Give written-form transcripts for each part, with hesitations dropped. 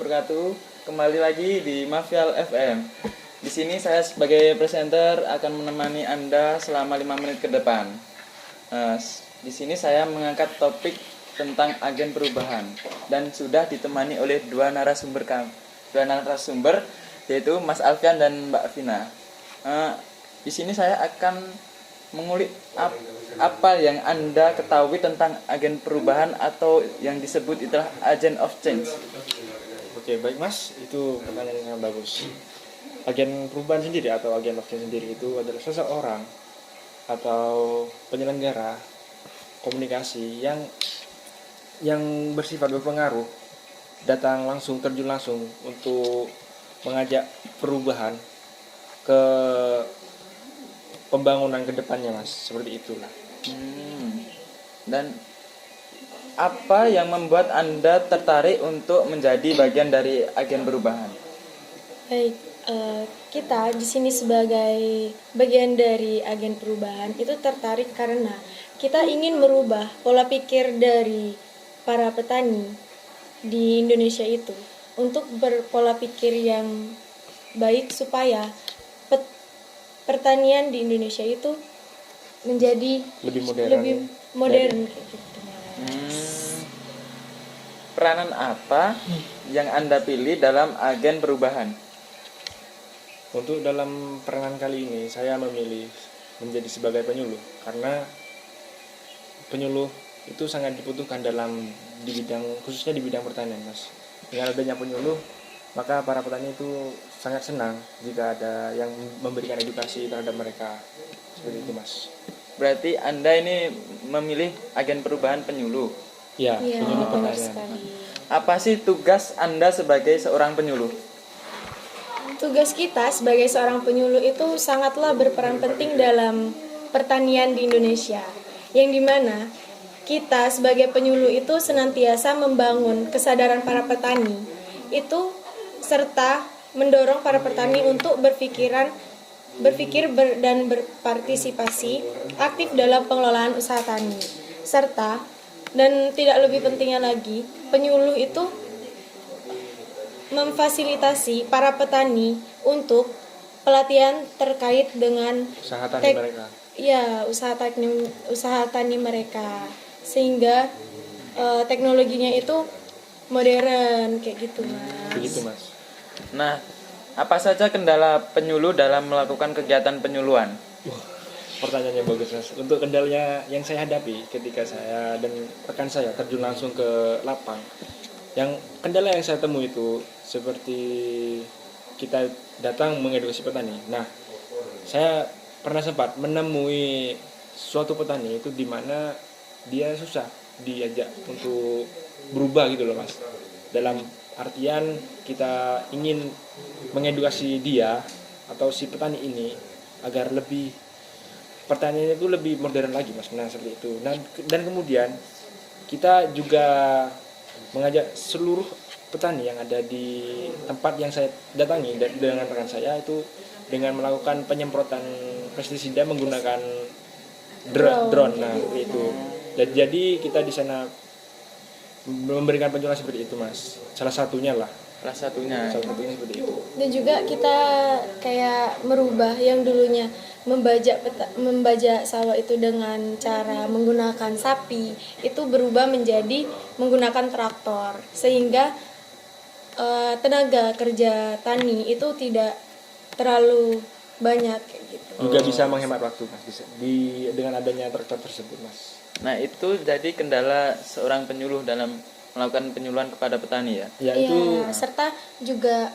wabarakatuh. Kembali lagi di Mafial FM. Di sini saya sebagai presenter akan menemani Anda selama 5 menit ke depan. Di sini saya mengangkat topik tentang agen perubahan dan sudah ditemani oleh dua narasumber yaitu Mas Alfian dan Mbak Vina. Di sini saya akan mengulik apa yang Anda ketahui tentang agen perubahan atau yang disebut itulah agent of change. Oke, baik Mas, itu pertanyaan yang bagus. Agen perubahan sendiri atau agen of change sendiri itu adalah seseorang atau penyelenggara komunikasi yang bersifat berpengaruh, datang langsung, terjun langsung untuk mengajak perubahan ke pembangunan ke depannya, Mas. Seperti itulah. Dan apa yang membuat Anda tertarik untuk menjadi bagian dari agen perubahan? Baik, kita di sini sebagai bagian dari agen perubahan itu tertarik karena kita ingin merubah pola pikir dari para petani di Indonesia itu untuk berpola pikir yang baik supaya pertanian di Indonesia itu menjadi lebih modern kayak gitu. Peranan apa yang Anda pilih dalam agen perubahan? Untuk dalam peranan kali ini saya memilih menjadi sebagai penyuluh karena penyuluh itu sangat dibutuhkan khususnya di bidang pertanian, Mas. Dengan adanya penyuluh, maka para petani itu sangat senang jika ada yang memberikan edukasi terhadap mereka. Seperti itu, Mas. Berarti Anda ini memilih agen perubahan penyuluh. Ya, penyuluh Benar pertanian. sekali. Apa sih tugas Anda sebagai seorang penyuluh? Tugas kita sebagai seorang penyuluh itu sangatlah berperan penting dalam pertanian di Indonesia. Yang dimana kita sebagai penyuluh itu senantiasa membangun kesadaran para petani itu serta mendorong para petani untuk berpikir dan berpartisipasi aktif dalam pengelolaan usaha tani. Serta dan tidak lebih pentingnya lagi, penyuluh itu memfasilitasi para petani untuk pelatihan terkait dengan Usaha tani mereka. Ya, usaha tani mereka sehingga teknologinya itu modern kayak gitu, Mas. Begitu, Mas. Nah, apa saja kendala penyuluh dalam melakukan kegiatan penyuluhan? Pertanyaannya bagus, Mas. Untuk kendalanya yang saya hadapi ketika saya dan rekan saya terjun langsung ke lapang, kendala yang saya temui itu seperti kita datang mengedukasi petani. Nah, saya pernah sempat menemui suatu petani itu di mana dia susah diajak untuk berubah gitu loh, Mas. Dalam artian kita ingin mengedukasi dia atau si petani ini agar pertaniannya itu lebih modern lagi, Mas. Nah, seperti itu. Nah, dan kemudian kita juga mengajak seluruh petani yang ada di tempat yang saya datangi dengan rekan saya itu dengan melakukan penyemprotan pestisida menggunakan drone. Nah, seperti itu. Jadi kita di sana memberikan penjelasan seperti itu, Mas. Salah satunya seperti itu. Dan juga kita kayak merubah yang dulunya membajak sawah itu dengan cara menggunakan sapi, itu berubah menjadi menggunakan traktor sehingga tenaga kerja tani itu tidak terlalu banyak kayak gitu. Juga bisa menghemat waktu, Mas. Dengan adanya traktor tersebut, Mas. Nah, itu jadi kendala seorang penyuluh dalam melakukan penyuluhan kepada petani ya. Iya, serta juga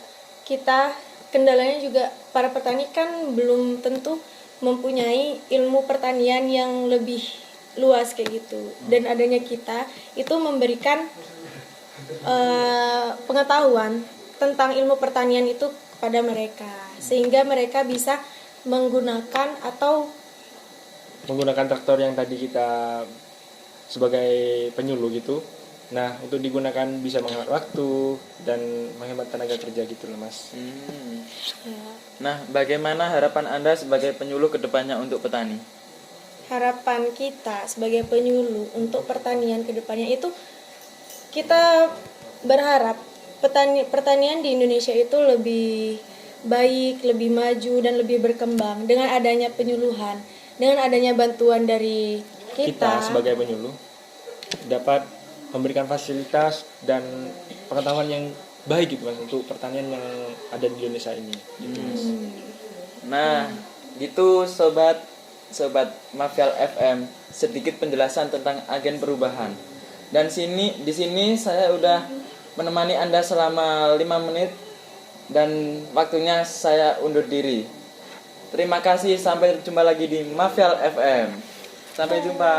kendalanya juga para petani kan belum tentu mempunyai ilmu pertanian yang lebih luas kayak gitu. Dan adanya kita itu memberikan pengetahuan tentang ilmu pertanian itu kepada mereka sehingga mereka bisa menggunakan traktor yang tadi kita sebagai penyuluh gitu. Nah, untuk digunakan bisa menghemat waktu dan menghemat tenaga kerja gitu loh, Mas. Ya. Nah, bagaimana harapan Anda sebagai penyuluh ke depannya untuk petani? Harapan kita sebagai penyuluh untuk pertanian ke depannya itu kita berharap pertanian di Indonesia itu lebih baik, lebih maju dan lebih berkembang dengan adanya penyuluhan, dengan adanya bantuan dari Kita sebagai penyuluh dapat memberikan fasilitas dan pengetahuan yang baik gitu Mas untuk pertanian yang ada di Indonesia ini. Gitu, Mas. Nah, gitu sobat Mafial FM, sedikit penjelasan tentang agen perubahan. Dan di sini saya udah menemani Anda selama 5 menit dan waktunya saya undur diri. Terima kasih, sampai jumpa lagi di Mafial FM. Sampai jumpa.